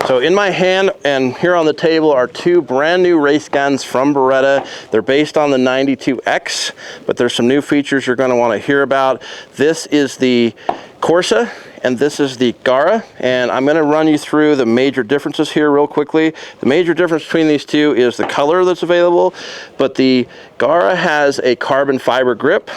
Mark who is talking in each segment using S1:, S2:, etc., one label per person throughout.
S1: So in my hand and here on the table are two brand new race guns from Beretta. They're based on the 92X, but there's some new features you're going to want to hear about. This is the Corsa and this is the Gara, and I'm going to run you through the major differences here real quickly. The major difference between these two is the color that's available, but the Gara has a carbon fiber grip.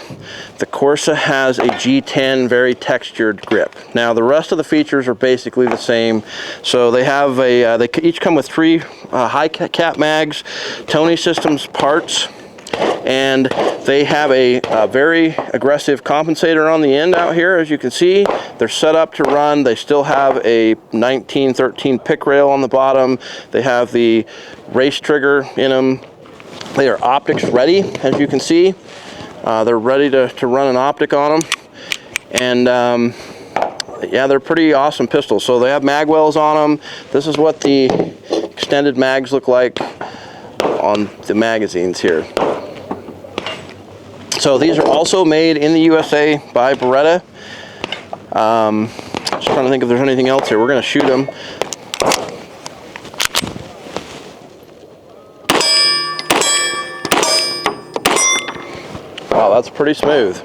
S1: The Corsa has a G10 very textured grip. Now the rest of the features are basically the same. So they have they each come with three high cap mags, Tony Systems parts, and they have a very aggressive compensator on the end out here. As you can see, they're set up to run. They still have a 1913 pick rail on the bottom. They have the race trigger in them. They are optics ready, as you can see. They're ready to run an optic on them. And yeah, they're pretty awesome pistols. So they have mag wells on them. This is what the extended mags look like on the magazines here. So these are also made in the USA by Beretta. Just trying to think if there's anything else here. We're going to shoot them. Wow, that's pretty smooth.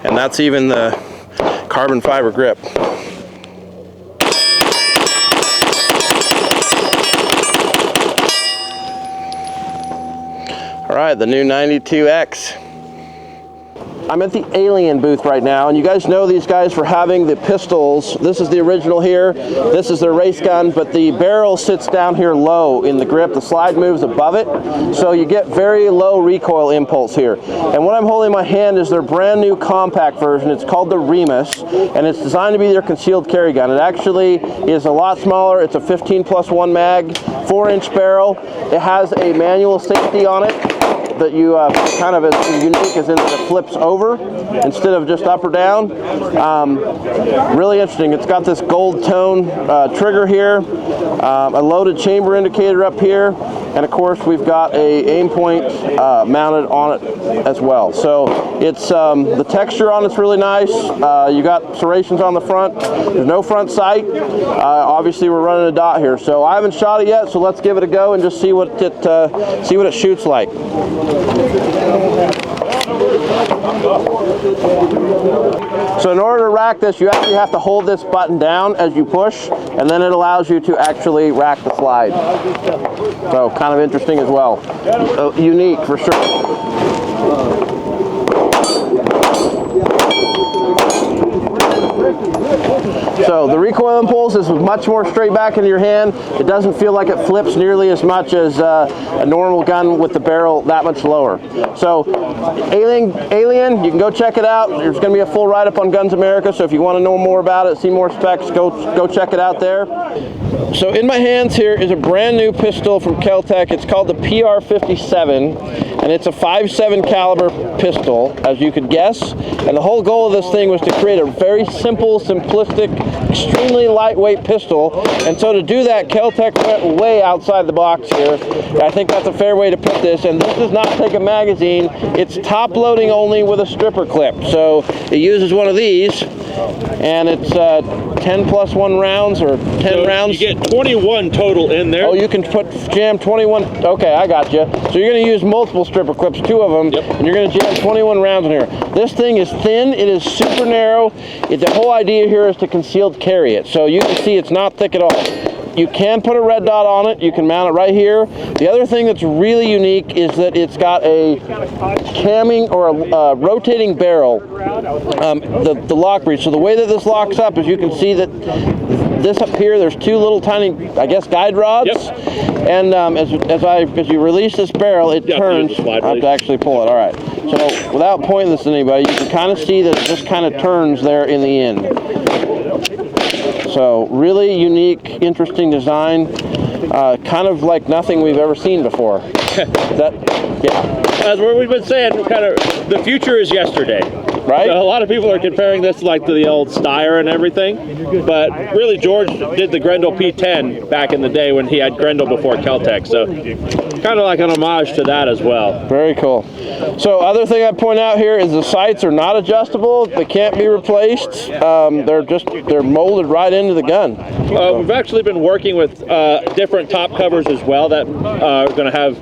S1: And that's even the carbon fiber grip. All right, the new 92X. I'm at the Alien booth right now, and you guys know these guys for having the pistols. This is the original here. This is their race gun, but the barrel sits down here low in the grip. The slide moves above it, so you get very low recoil impulse here. And what I'm holding in my hand is their brand new compact version. It's called the Remus, and it's designed to be their concealed carry gun. It actually is a lot smaller. It's a 15+1 mag, 4-inch barrel. It has a manual safety on it that you kind of as unique as in that it flips over instead of just up or down. Really interesting. It's got this gold tone trigger here, a loaded chamber indicator up here, and of course we've got a aim point mounted on it as well. So it's the texture on it's really nice. You got serrations on the front. There's no front sight. Obviously we're running a dot here, so I haven't shot it yet. So let's give it a go and just see what it shoots like. So in order to rack this, you actually have to hold this button down as you push, and then it allows you to actually rack the slide. So kind of interesting as well. Unique for sure. So the recoil impulse is much more straight back into your hand. It doesn't feel like it flips nearly as much as a normal gun with the barrel that much lower. So Alien, you can go check it out. There's going to be a full write-up on Guns America, so if you want to know more about it, see more specs, go check it out there. So in my hands here is a brand new pistol from Kel-Tec. It's called the PR57, and it's a 5.7 caliber pistol, as you could guess. And the whole goal of this thing was to create a very simple, simplistic, extremely lightweight pistol. And so to do that, Kel-Tec went way outside the box here. I think that's a fair way to put this. And this does not take a magazine. It's top loading only with a stripper clip. So it uses one of these, and it's 10+1 rounds or 10 rounds.
S2: You get 21 total in there.
S1: Oh, you can jam 21. Okay, I got you. So you're going to use multiple stripper clips, 2 of them,
S2: yep.
S1: And you're going to jam 21 rounds in here. This thing is thin. It is super narrow. The whole idea here is to concealed carry it. So you can see it's not thick at all. You can put a red dot on it. You can mount it right here. The other thing that's really unique is that it's got a camming or a rotating barrel, the lock breech. So the way that this locks up is you can see that this up here, there's 2 little tiny, I guess, guide rods.
S2: Yep.
S1: And as you release this barrel, it turns. I have to actually pull it. All right. So without pointing this to anybody, you can kind of see that it just kind of turns there in the end. So really unique, interesting design, kind of like nothing we've ever seen before. Yeah.
S2: As we've been saying, kind of the future is yesterday.
S1: right?
S2: A lot of people are comparing this like to the old Steyr and everything, but really George did the Grendel P10 back in the day when he had Grendel before Kel-Tec, so kind of like an homage to that as well.
S1: Very cool. So other thing I point out here is the sights are not adjustable. They can't be replaced. They're molded right into the gun.
S2: We've actually been working with different top covers as well that are going to have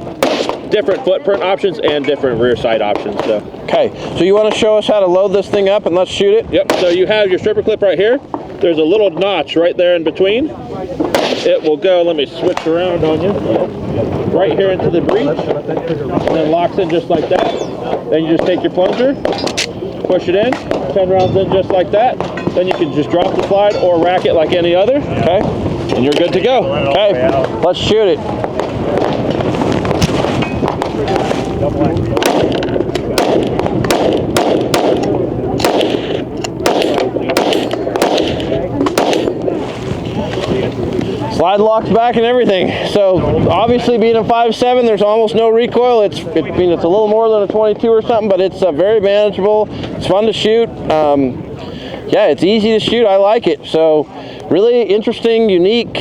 S2: different footprint options and different rear sight options. So.
S1: Okay, so you want to show us how to load this thing up and let's shoot it?
S2: Yep, so you have your stripper clip right here. There's a little notch right there in between. It will go, let me switch around on you, right here into the breech, and then locks in just like that. Then you just take your plunger, push it in, 10 rounds in just like that. Then you can just drop the slide or rack it like any other.
S1: Okay.
S2: And you're good to go.
S1: Okay, let's shoot it. Slide locks back and everything. So obviously being a 5.7, there's almost no recoil. It's a little more than a 22 or something, but it's very manageable. It's fun to shoot. Yeah, it's easy to shoot. I like it. So really interesting, unique,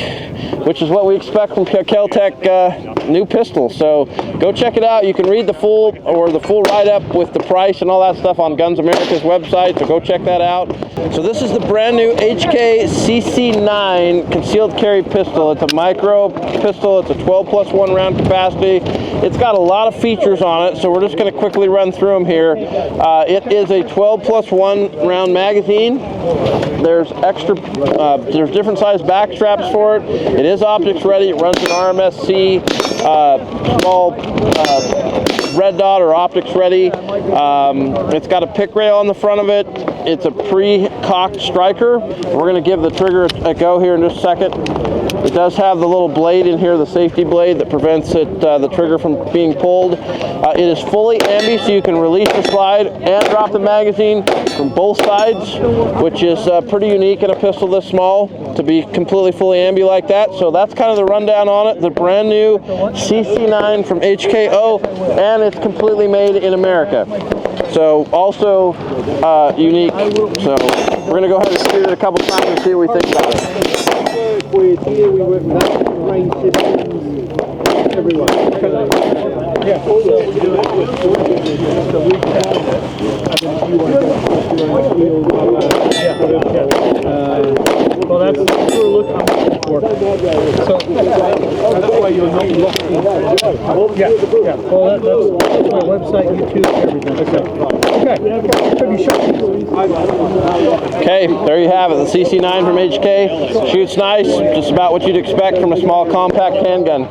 S1: which is what we expect from Kel-Tec new pistol. So go check it out. You can read the full write-up with the price and all that stuff on Guns America's website, so go check that out. So this is the brand new HK CC9 concealed carry pistol. It's a micro pistol. It's a 12+1 round capacity. It's got a lot of features on it, so we're just going to quickly run through them here. It is a 12+1 round magazine. There's there's different size back straps for it. It is optics ready. It runs an RMSC small red dot or optics ready. It's got a pick rail on the front of it. It's a pre-cocked striker. We're going to give the trigger a go here in just a second. It does have the little blade in here, the safety blade that prevents the trigger from being pulled. It is fully ambi, so you can release the slide and drop the magazine from both sides, which is pretty unique in a pistol this small to be completely fully ambi like that. So that's kind of the rundown on it. The brand new CC9 from HKO, and it's completely made in America. So also unique. So we're going to go ahead and shoot it a couple times and see what we think about it.
S3: We work with range systems, everyone. Yeah, so we found it. Well, that's what we're looking for. So that's why you're not looking. Yeah. Well, that's my website, YouTube, everything.
S1: Okay, there you have it. The CC9 from HK. Shoots nice, just about what you'd expect from a small compact handgun.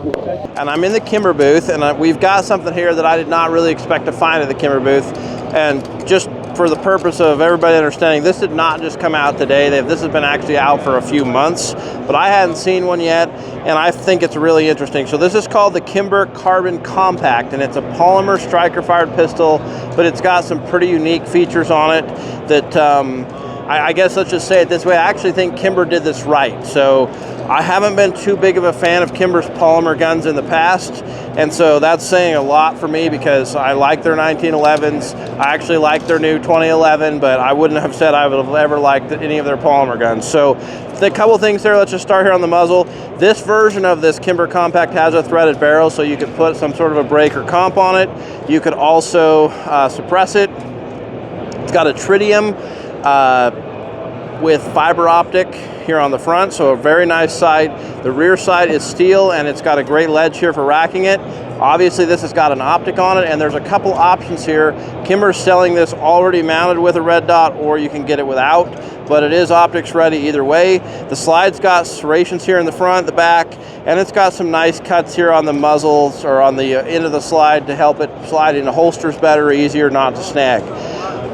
S1: And I'm in the Kimber booth, and we've got something here that I did not really expect to find at the Kimber booth. And just for the purpose of everybody understanding, this did not just come out today. This has been actually out for a few months, but I hadn't seen one yet, and I think it's really interesting. So this is called the Kimber Carbon Compact, and it's a polymer striker-fired pistol, but it's got some pretty unique features on it that I guess let's just say it this way, I actually think Kimber did this right. So I haven't been too big of a fan of Kimber's polymer guns in the past, and so that's saying a lot for me because I like their 1911s. I actually like their new 2011, but I wouldn't have said I would have ever liked any of their polymer guns. So a couple things there. Let's just start here on the muzzle. This version of this Kimber Compact has a threaded barrel, so you could put some sort of a brake or comp on it. You could also suppress it. It's got a tritium with fiber optic here on the front, so a very nice sight. The rear side is steel, and it's got a great ledge here for racking it. Obviously this has got an optic on it, and there's a couple options here. Kimber's selling this already mounted with a red dot, or you can get it without, but it is optics ready either way. The slide's got serrations here in the front, the back, and it's got some nice cuts here on the muzzles or on the end of the slide to help it slide into holsters better, easier not to snag.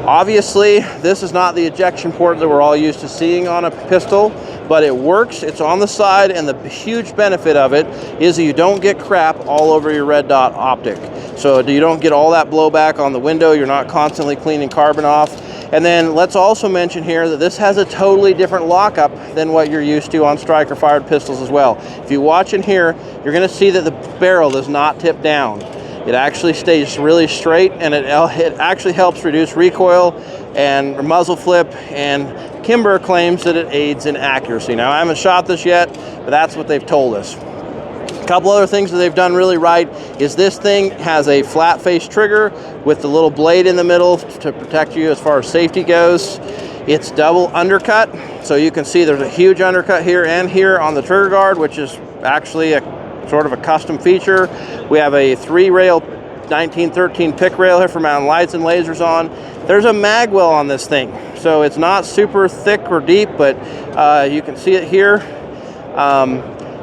S1: Obviously, this is not the ejection port that we're all used to seeing on a pistol, but it works. It's on the side, and the huge benefit of it is that you don't get crap all over your red dot optic. So you don't get all that blowback on the window. You're not constantly cleaning carbon off. And then let's also mention here that this has a totally different lockup than what you're used to on striker-fired pistols as well. If you watch in here, you're going to see that the barrel does not tip down. It actually stays really straight, and it actually helps reduce recoil. and muzzle flip, and Kimber claims that it aids in accuracy. Now, I haven't shot this yet, but that's what they've told us. A couple other things that they've done really right is this thing has a flat face trigger with the little blade in the middle to protect you as far as safety goes. It's double undercut, so you can see there's a huge undercut here and here on the trigger guard, which is actually a sort of a custom feature. We have a 3-rail 1913 pick rail here for mounting lights and lasers on. There's a mag well on this thing, so it's not super thick or deep, but you can see it here.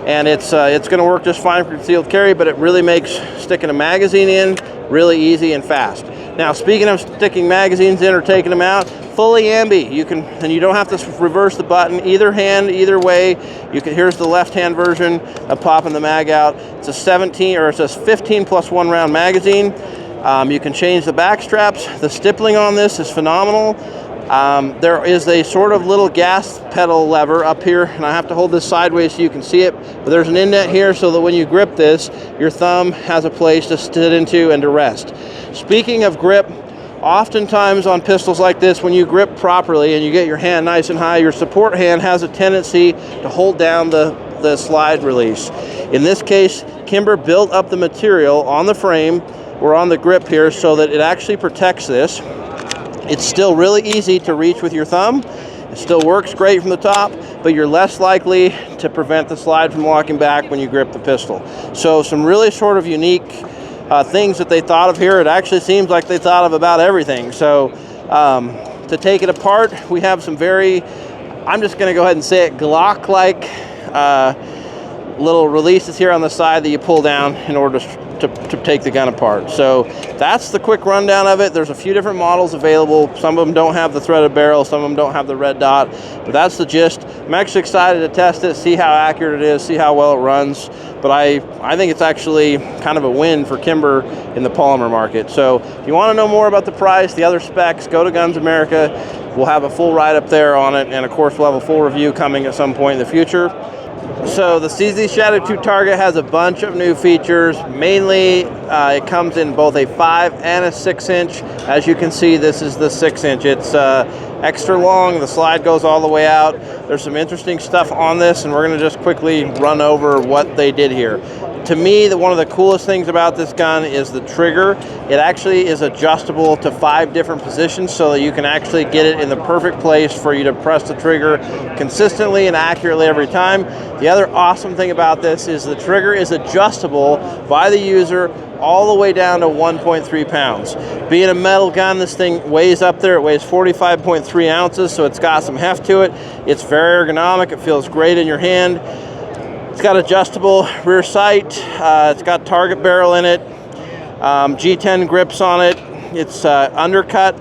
S1: And it's going to work just fine for concealed carry, but it really makes sticking a magazine in really easy and fast. Now, speaking of sticking magazines in or taking them out, fully ambi. You don't have to reverse the button. Either hand, either way. Here's the left-hand version of popping the mag out. It's a 15 plus 1 round magazine. You can change the back straps. The stippling on this is phenomenal. There is a sort of little gas pedal lever up here, and I have to hold this sideways so you can see it, but there's an indent here so that when you grip this, your thumb has a place to sit into and to rest. Speaking of grip, oftentimes on pistols like this, when you grip properly and you get your hand nice and high, your support hand has a tendency to hold down the slide release. In this case, Kimber built up the material on the frame or on the grip here so that it actually protects this. It's still really easy to reach with your thumb. It still works great from the top, but you're less likely to prevent the slide from walking back when you grip the pistol. So some really sort of unique things that they thought of here. It actually seems like they thought of about everything. So to take it apart, we have some I'm just going to go ahead and say it, Glock-like little releases here on the side that you pull down in order to take the gun apart. So that's the quick rundown of it. There's a few different models available. Some of them don't have the threaded barrel, some of them don't have the red dot, but that's the gist. I'm actually excited to test it, see how accurate it is, see how well it runs. But I think it's actually kind of a win for Kimber in the polymer market. So if you want to know more about the price, the other specs, go to Guns America. We'll have a full write-up there on it, and of course we'll have a full review coming at some point in the future. So the CZ Shadow 2 Target has a bunch of new features. Mainly, it comes in both a 5 and a 6 inch. As you can see, this is the 6 inch. It's extra long. The slide goes all the way out. There's some interesting stuff on this, and we're going to just quickly run over what they did here. To me, one of the coolest things about this gun is the trigger. It actually is adjustable to 5 different positions so that you can actually get it in the perfect place for you to press the trigger consistently and accurately every time. The other awesome thing about this is the trigger is adjustable by the user all the way down to 1.3 pounds. Being a metal gun, this thing weighs up there. It weighs 45.3 ounces, so it's got some heft to it. It's very ergonomic. It feels great in your hand. It's got adjustable rear sight. It's got target barrel in it. G10 grips on it. It's undercut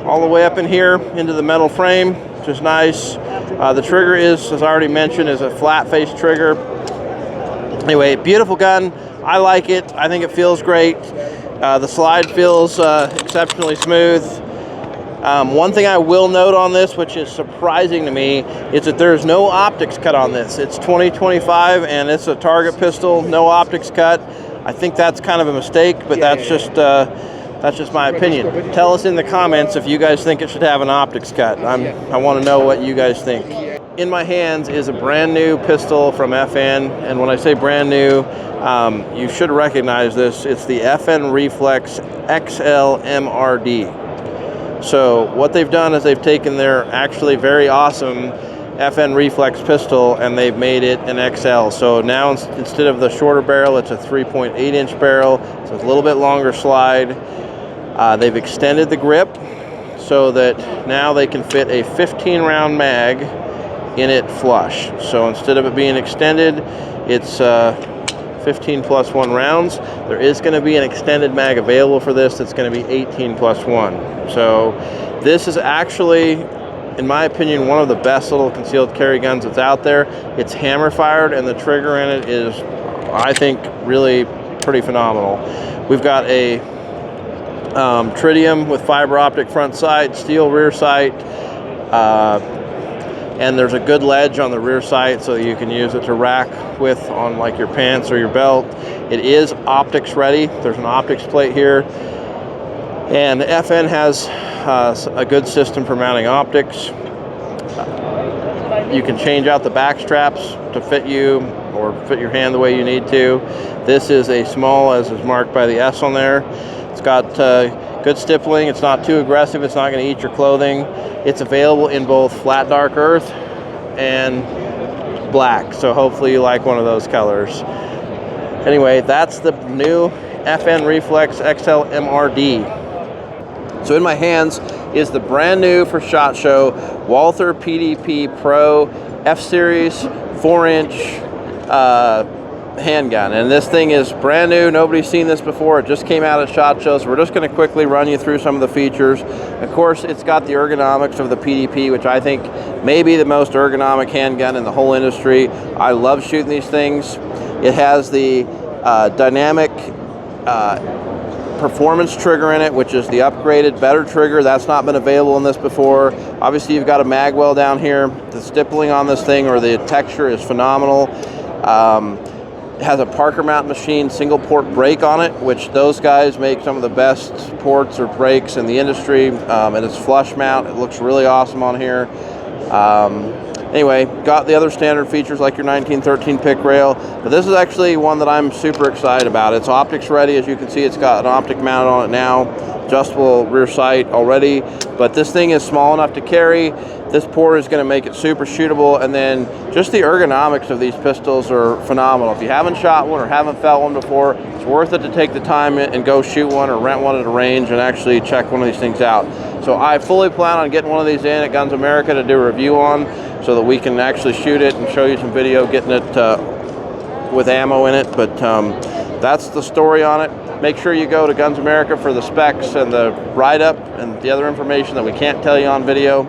S1: all the way up in here into the metal frame, which is nice. The trigger is, as I already mentioned, is a flat face trigger. Anyway, beautiful gun. I like it. I think it feels great. The slide feels exceptionally smooth. One thing I will note on this, which is surprising to me, is that there's no optics cut on this. It's 2025 and it's a target pistol, no optics cut. I think that's kind of a mistake, but that's just my opinion. Tell us in the comments if you guys think it should have an optics cut. I want to know what you guys think. In my hands is a brand new pistol from FN, and when I say brand new, you should recognize this. It's the FN Reflex XL MRD. So what they've done is they've taken their actually very awesome FN Reflex pistol and they've made it an XL. So now instead of the shorter barrel, it's a 3.8 inch barrel. So it's a little bit longer slide. They've extended the grip so that now they can fit a 15 round mag in it flush. So instead of it being extended, it's 15 plus 1 rounds. There is going to be an extended mag available for this that's going to be 18 plus 1. So this is actually, in my opinion, one of the best little concealed carry guns that's out there. It's hammer fired and the trigger in it is, I think, really pretty phenomenal. We've got a tritium with fiber optic front sight, steel rear sight, and there's a good ledge on the rear sight so you can use it to rack with on like your pants or your belt. It is optics ready. There's an optics plate here. And FN has a good system for mounting optics. You can change out the back straps to fit you or fit your hand the way you need to. This is a small, as is marked by the S on there. It's got good stippling. It's not too aggressive. It's not going to eat your clothing. It's available in both flat dark earth and black, so hopefully you like one of those colors. Anyway, that's the new FN Reflex XL MRD. So in my hands is the brand new for SHOT Show Walther PDP Pro F-Series 4-inch handgun, and this thing is brand new. Nobody's seen this before. It just came out at SHOT Show, so we're just going to quickly run you through some of the features. Of course, it's got the ergonomics of the PDP, which I think may be the most ergonomic handgun in the whole industry. I love shooting these things. It has the dynamic performance trigger in it, which is the upgraded, better trigger. That's not been available in this before. Obviously, you've got a mag well down here. The stippling on this thing, or the texture, is phenomenal. It has a Parker mount machine single port brake on it, which those guys make some of the best ports or brakes in the industry, and it's flush mount. It looks really awesome on here. Anyway, got the other standard features like your 1913 pick rail, but this is actually one that I'm super excited about. It's optics ready. As you can see, it's got an optic mount on it now, adjustable rear sight already, but this thing is small enough to carry. This port is going to make it super shootable, and then just the ergonomics of these pistols are phenomenal. If you haven't shot one or haven't felt one before, it's worth it to take the time and go shoot one or rent one at a range and actually check one of these things out. So I fully plan on getting one of these in at Guns America to do a review on, so that we can actually shoot it and show you some video getting it with ammo in it. But that's the story on it. Make sure you go to Guns America for the specs and the write-up and the other information that we can't tell you on video.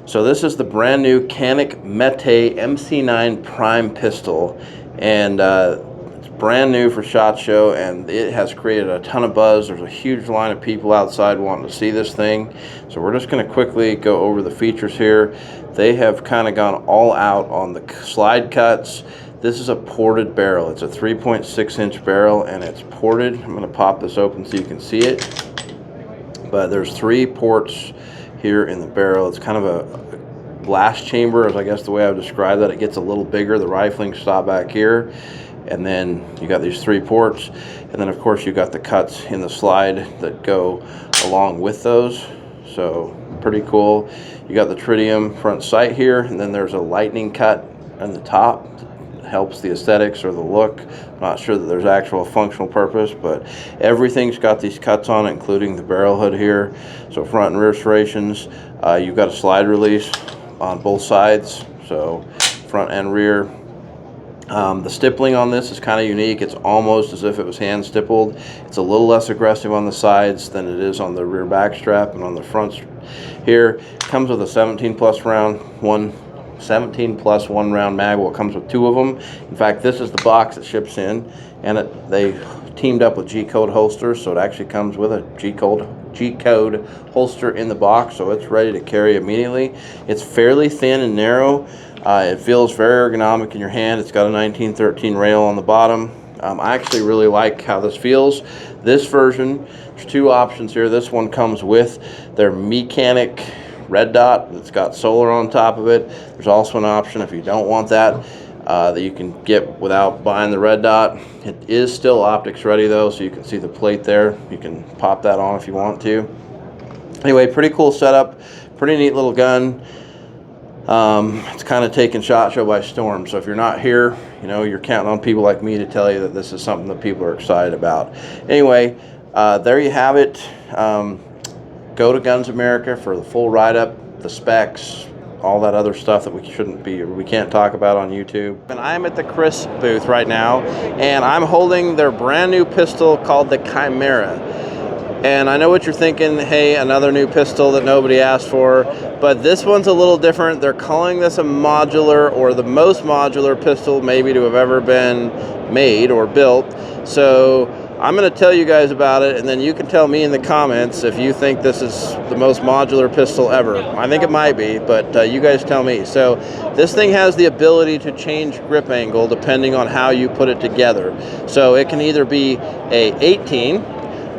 S1: So this is the brand new Canik Mete MC9 Prime pistol, and it's brand new for SHOT Show, and it has created a ton of buzz. There's a huge line of people outside wanting to see this thing. So we're just going to quickly go over the features here. They have kind of gone all out on the slide cuts. This is a ported barrel. It's a 3.6-inch barrel, and it's ported. I'm going to pop this open so you can see it. But there's 3 ports here in the barrel. It's kind of a blast chamber, as I guess the way I would describe that. It gets a little bigger. The rifling stop back here, and then you got these 3 ports, and then of course you got the cuts in the slide that go along with those. So pretty cool. You got the tritium front sight here, and then there's a lightning cut on the top. Helps the aesthetics or the look. I'm not sure that there's actual functional purpose, but everything's got these cuts on it, including the barrel hood here. So front and rear serrations. You've got a slide release on both sides, so front and rear. The stippling on this is kind of unique. It's almost as if it was hand stippled. It's a little less aggressive on the sides than it is on the rear back strap and on the front here. It comes with a 17 plus one round mag. Well, it comes with 2 of them. In fact, this is the box it ships in, and they teamed up with G-code holsters, so it actually comes with a G-code holster in the box, so it's ready to carry immediately. It's fairly thin and narrow. It feels very ergonomic in your hand. It's got a 1913 rail on the bottom. I actually really like how this feels. This version, there's 2 options here. This one comes with their mechanic red dot that's got solar on top of it. There's also an option, if you don't want that, that you can get without buying the red dot. It is still optics ready though, so you can see the plate there. You can pop that on if you want to. Anyway, pretty cool setup, pretty neat little gun. It's kind of taken SHOT Show by storm, so if you're not here, you know, you're counting on people like me to tell you that this is something that people are excited about. Anyway, there you have it. Go to Guns America for the full write-up, the specs, all that other stuff that we can't talk about on YouTube. And I'm at the Chris booth right now, and I'm holding their brand new pistol called the Chimera. And I know what you're thinking, hey, another new pistol that nobody asked for, but this one's a little different. They're calling this a modular, or the most modular pistol maybe to have ever been made or built. So I'm going to tell you guys about it, and then you can tell me in the comments if you think this is the most modular pistol ever. I think it might be, but you guys tell me. So this thing has the ability to change grip angle depending on how you put it together. So it can either be a 18,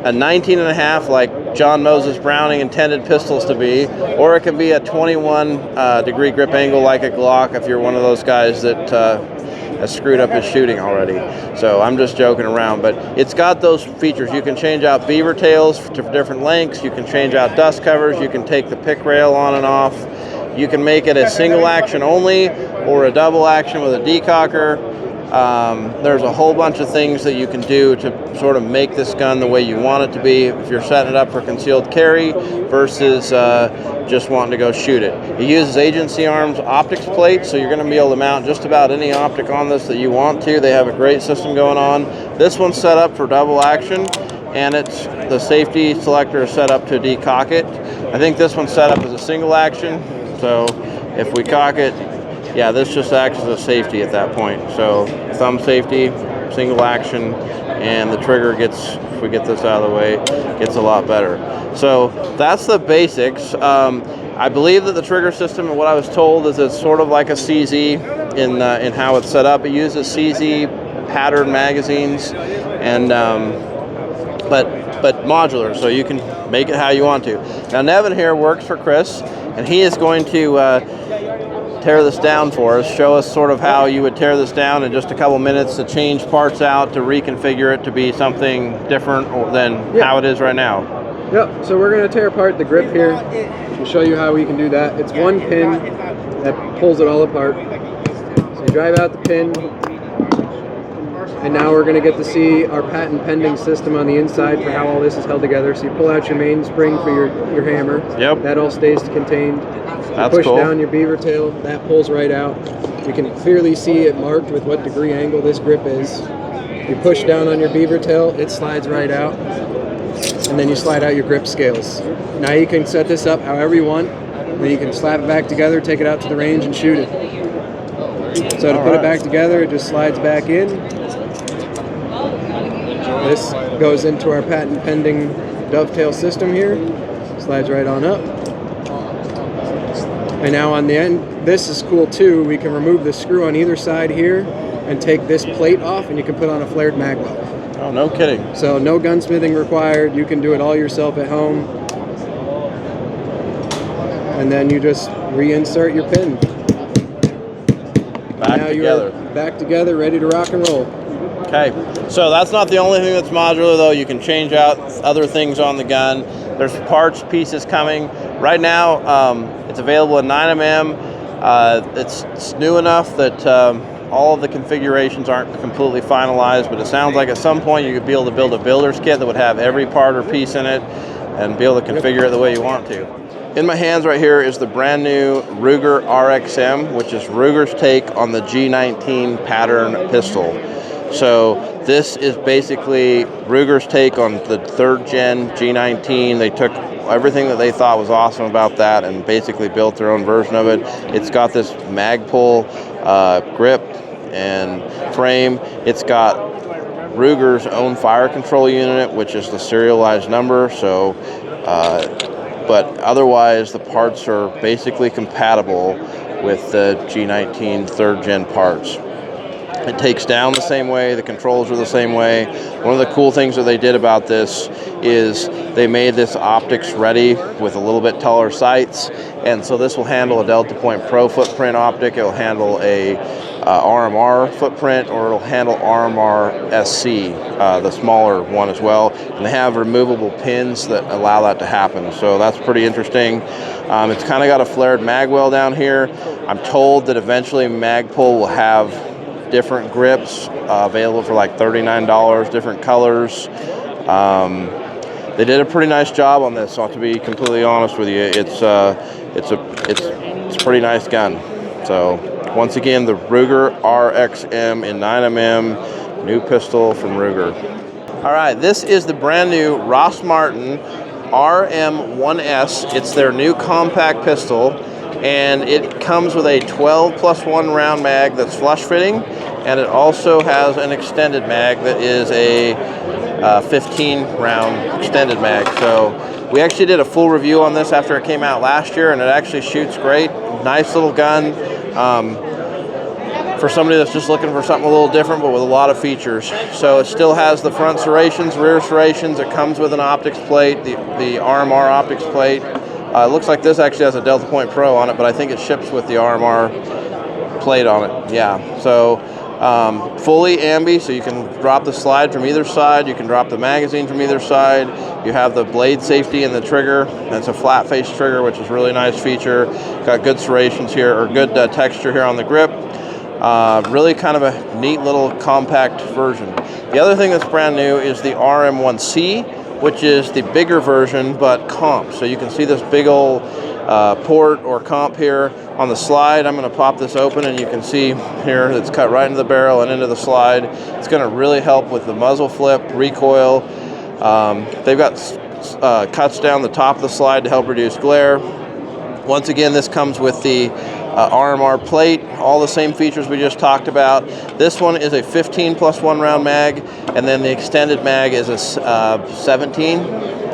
S1: a 19 and a half like John Moses Browning intended pistols to be, or it can be a 21 degree grip angle like a Glock if you're one of those guys that has screwed up his shooting already. So I'm just joking around, but it's got those features. You can change out beaver tails to different lengths. You can change out dust covers. You can take the pick rail on and off. You can make it a single action only or a double action with a decocker. There's a whole bunch of things that you can do to sort of make this gun the way you want it to be if you're setting it up for concealed carry versus just wanting to go shoot it. It uses Agency Arms optics plates, so you're going to be able to mount just about any optic on this that you want to. They have a great system going on. This one's set up for double action, and it's the safety selector is set up to decock it. I think this one's set up as a single action, so if we cock it, yeah, this just acts as a safety at that point. So thumb safety, single action, and the trigger gets, if we get this out of the way, gets a lot better. So that's the basics. I believe that the trigger system, and what I was told, is it's sort of like a CZ in how it's set up. It uses CZ pattern magazines, and but modular, so you can make it how you want to. Now Nevin here works for Chris, and he is going to tear this down for us, show us sort of how you would tear this down in just a couple minutes to change parts out, to reconfigure it to be something different than how it is right now.
S4: Yep, so we're going to tear apart the grip here and show you how we can do that. It's one pin that pulls it all apart. So you drive out the pin, and now we're going to get to see our patent pending system on the inside for how all this is held together. So you pull out your mainspring for your hammer.
S1: Yep.
S4: That all stays contained.
S1: That's
S4: push
S1: cool.
S4: down your beaver tail, that pulls right out. You can clearly see it marked with what degree angle this grip is. You push down on your beaver tail, it slides right out, and then you slide out your grip scales. Now you can set this up however you want, and then you can slap it back together, take it out to the range, and shoot it. So to put it back together, it just slides back in. This goes into our patent pending dovetail system here, slides right on up. And now on the end, this is cool too, we can remove the screw on either side here and take this plate off, and you can put on a flared mag well.
S1: Oh, no kidding.
S4: So no gunsmithing required, you can do it all yourself at home. And then you just reinsert your pin.
S1: Back
S4: now
S1: together.
S4: You're back together, ready to rock and roll.
S1: Okay, so that's not the only thing that's modular though. You can change out other things on the gun. There's parts, pieces coming. Right now, it's available in 9mm. It's new enough that all of the configurations aren't completely finalized, but it sounds like at some point you could be able to build a builder's kit that would have every part or piece in it and be able to configure it the way you want to. In my hands right here is the brand new Ruger RXM, which is Ruger's take on the G19 pattern pistol. So this is basically Ruger's take on the 3rd gen G19. They took everything that they thought was awesome about that and basically built their own version of it. It's got this mag pull grip and frame. It's got Ruger's own fire control unit, which is the serialized number. So, but otherwise the parts are basically compatible with the G19 3rd gen parts. It takes down the same way, the controls are the same way. One of the cool things that they did about this is they made this optics ready with a little bit taller sights, and so this will handle a Delta Point Pro footprint optic, it'll handle a RMR footprint, or it'll handle RMR SC, the smaller one as well, and they have removable pins that allow that to happen, so that's pretty interesting. It's kind of got a flared mag well down here. I'm told that eventually Magpul will have different grips available for like $39, different colors. They did a pretty nice job on this, so to be completely honest with you. It's a pretty nice gun. So once again, the Ruger RXM in 9mm, new pistol from Ruger. All right, this is the brand new Ross Martin RM1S. It's their new compact pistol, and it comes with a 12+1 round mag that's flush fitting, and it also has an extended mag that is a 15 round extended mag. So we actually did a full review on this after it came out last year, and it actually shoots great. Nice little gun. for somebody that's just looking for something a little different but with a lot of features. So it still has the front serrations, rear serrations. It comes with an optics plate, the RMR optics plate. It looks like this actually has a Delta Point Pro on it, but I think it ships with the RMR plate on it. Yeah, so fully ambi, so you can drop the slide from either side. You can drop the magazine from either side. You have the blade safety in the trigger. It's a flat face trigger, which is a really nice feature. Got good serrations here, or good texture here on the grip. Really kind of a neat little compact version. The other thing that's brand new is the RM1C, which is the bigger version, but comp. So you can see this big old port or comp here on the slide. I'm going to pop this open, and you can see here it's cut right into the barrel and into the slide. It's going to really help with the muzzle flip, recoil. They've got cuts down the top of the slide to help reduce glare. Once again, this comes with the RMR plate, all the same features we just talked about. This one is a 15 plus 1 round mag, and then the extended mag is a 17.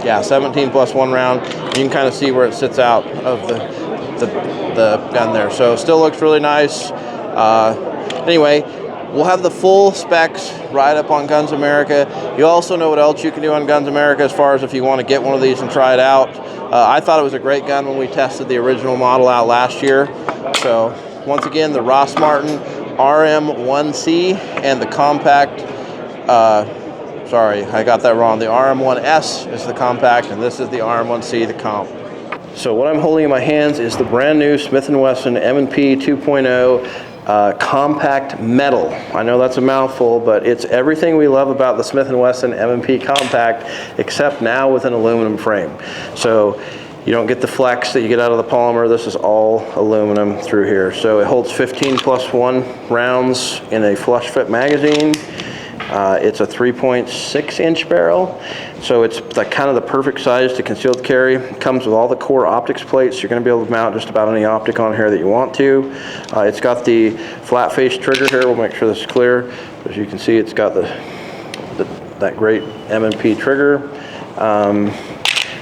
S1: Yeah, 17 plus 1 round. You can kind of see where it sits out of the gun there. So still looks really nice. Anyway, we'll have the full specs right up on Guns America. You also know what else you can do on Guns America as far as if you want to get one of these and try it out. I thought it was a great gun when we tested the original model out last year. So once again, the Ross Martin RM1C and the compact, sorry, I got that wrong. The RM1S is the compact, and this is the RM1C, the comp. So what I'm holding in my hands is the brand new Smith & Wesson M&P 2.0 compact metal. I know that's a mouthful, but it's everything we love about the Smith & Wesson M&P compact, except now with an aluminum frame. So you don't get the flex that you get out of the polymer. This is all aluminum through here. So it holds 15 plus 1 rounds in a flush fit magazine. It's a 3.6 inch barrel, so it's kind of the perfect size to concealed carry. It comes with all the core optics plates. You're going to be able to mount just about any optic on here that you want to. It's got the flat face trigger here. We'll make sure this is clear. As you can see, it's got that great M&P trigger.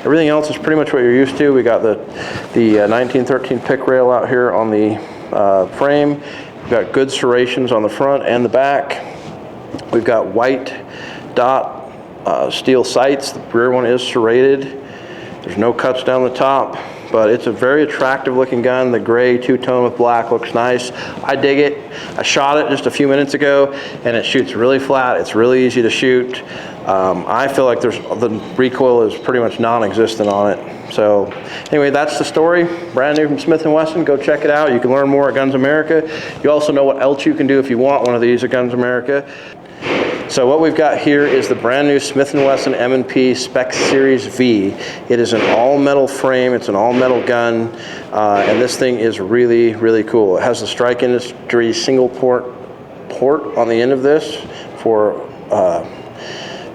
S1: Everything else is pretty much what you're used to. We got the 1913 pick rail out here on the frame. We've got good serrations on the front and the back. We've got white dot steel sights. The rear one is serrated. There's no cuts down the top, but it's a very attractive looking gun. The gray two-tone with black looks nice. I dig it. I shot it just a few minutes ago, and it shoots really flat. It's really easy to shoot. I feel like the recoil is pretty much non-existent on it. So anyway, that's the story. Brand new from Smith & Wesson. Go check it out. You can learn more at Guns America. You also know what else you can do if you want one of these at Guns America. So what we've got here is the brand new Smith & Wesson M&P Spec Series V. It is an all-metal frame. It's an all-metal gun, and this thing is really, really cool. It has the Strike Industry single port on the end of this for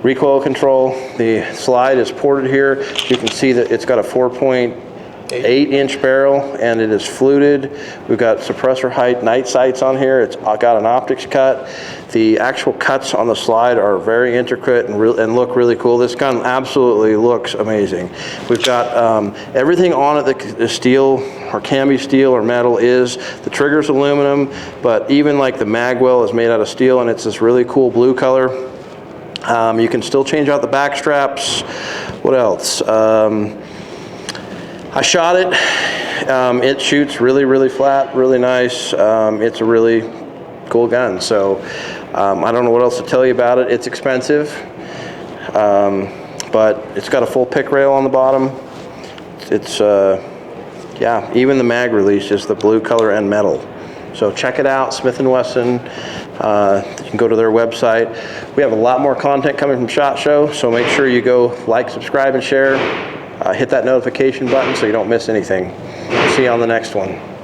S1: recoil control. The slide is ported here. You can see that it's got a 4.8 inch barrel, and it is fluted. We've got suppressor height night sights on here. It's got an optics cut. The actual cuts on the slide are very intricate and look really cool. This gun absolutely looks amazing. We've got everything on it that is steel or can be steel or metal is. The trigger's aluminum, but even like the mag well is made out of steel, and it's this really cool blue color. You can still change out the back straps. What else? I shot it. It shoots really, really flat, really nice. It's a really cool gun. So I don't know what else to tell you about it. It's expensive, but it's got a full pick rail on the bottom. It's, yeah, even the mag release is the blue color and metal. So check it out, Smith & Wesson. You can go to their website. We have a lot more content coming from SHOT Show, so make sure you go like, subscribe, and share. Hit that notification button so you don't miss anything. See you on the next one.